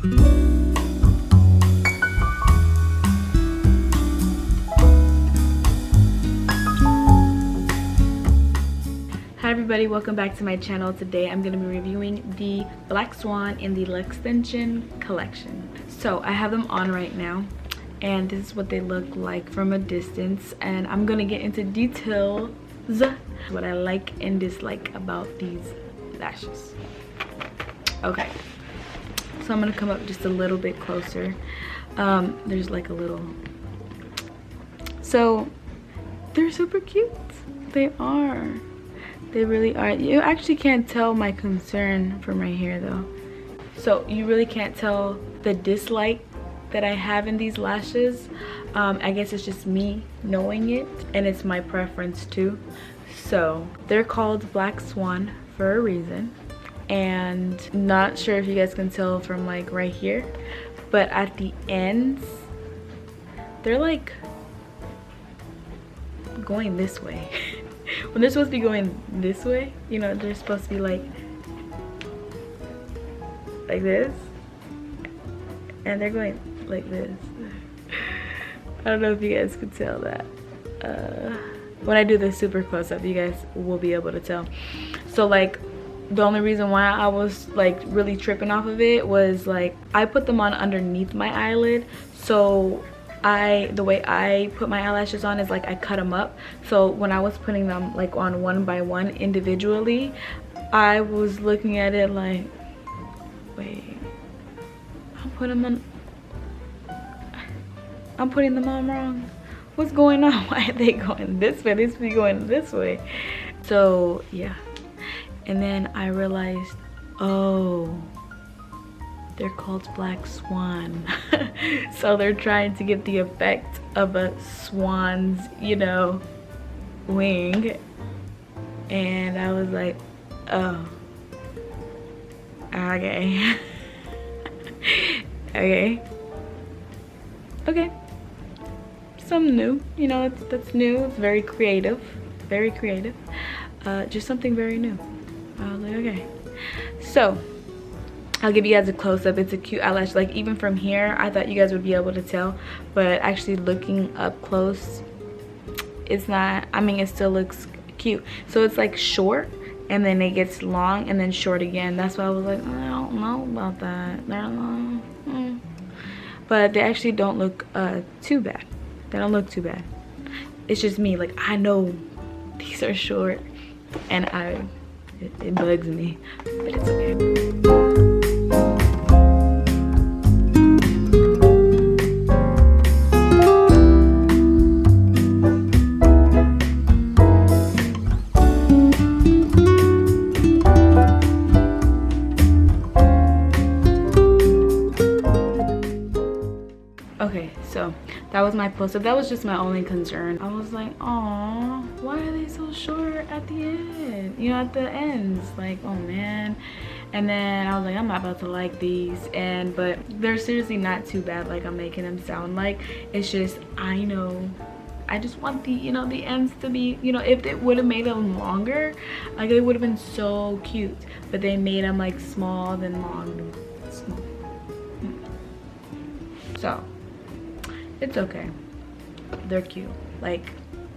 Hi everybody, welcome back to my channel. Today I'm going to be reviewing the Black Swan in the Luxtension collection. So I have them on right now and this is what they look like from a distance, and I'm going to get into details what I like and dislike about these lashes. Okay, so I'm going to come up just a little bit closer. There's like a little, so they're super cute. They are. They really are. You actually can't tell my concern from right here though. So you really can't tell the dislike that I have in these lashes. I guess it's just me knowing it, and it's my preference too. So they're called Black Swan for a reason, and not sure if you guys can tell from like right here, but at the ends they're like going this way. When they're supposed to be going this way, you know, they're supposed to be like this, and they're going like this. I don't know if you guys could tell that. When I do this super close up, you guys will be able to tell. So like the only reason why I was like really tripping off of it was like I put them on underneath my eyelid, so the way I put my eyelashes on is like I cut them up. So when I was putting them like on one by one individually, I was looking at it like, wait, I'm putting them on wrong. What's going on? Why are they going this way? They should be going this way. So yeah, and then I realized, oh, they're called Black Swan. So they're trying to get the effect of a swan's, you know, wing. And I was like, oh, okay. Okay. Something new, you know, that's new. It's very creative, very creative. Just something very new. I was like, okay. So I'll give you guys a close-up. It's a cute eyelash. Like even from here, I thought you guys would be able to tell, but actually looking up close, it's not. I mean, it still looks cute. So it's like short, and then it gets long, and then short again. That's why I was like, I don't know about that. They're long, but they actually don't look too bad. They don't look too bad. It's just me. Like I know these are short, and it bugs me, but it's okay. Okay, so that was my close-up. That was just my only concern. I was like, oh, why are they so short at the end? You know, at the ends. Like, oh man. And then I was like, I'm not about to like these. But they're seriously not too bad like I'm making them sound like. It's just, I know, I just want the, you know, the ends to be, you know, if they would have made them longer, like they would have been so cute. But they made them like small then long. So it's okay. They're cute. Like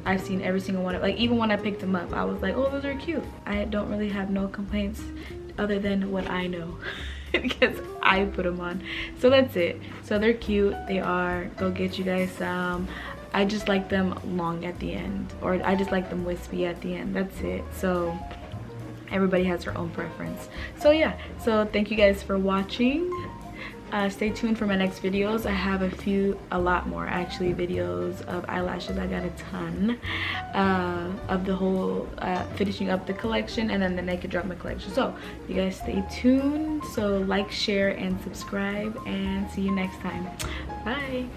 I've seen every single one. Like even when I picked them up, I was like, oh, those are cute. I don't really have no complaints other than what I know because I put them on. So that's it. So they're cute. They are. Go get you guys some. I just like them long at the end, or I just like them wispy at the end. That's it. So everybody has their own preference. So yeah. So thank you guys for watching. Stay tuned for my next videos. I have a lot more actually videos of eyelashes. I got a ton of the whole finishing up the collection, and then the naked drama collection. So you guys stay tuned. So like, share, and subscribe, and see you next time. Bye.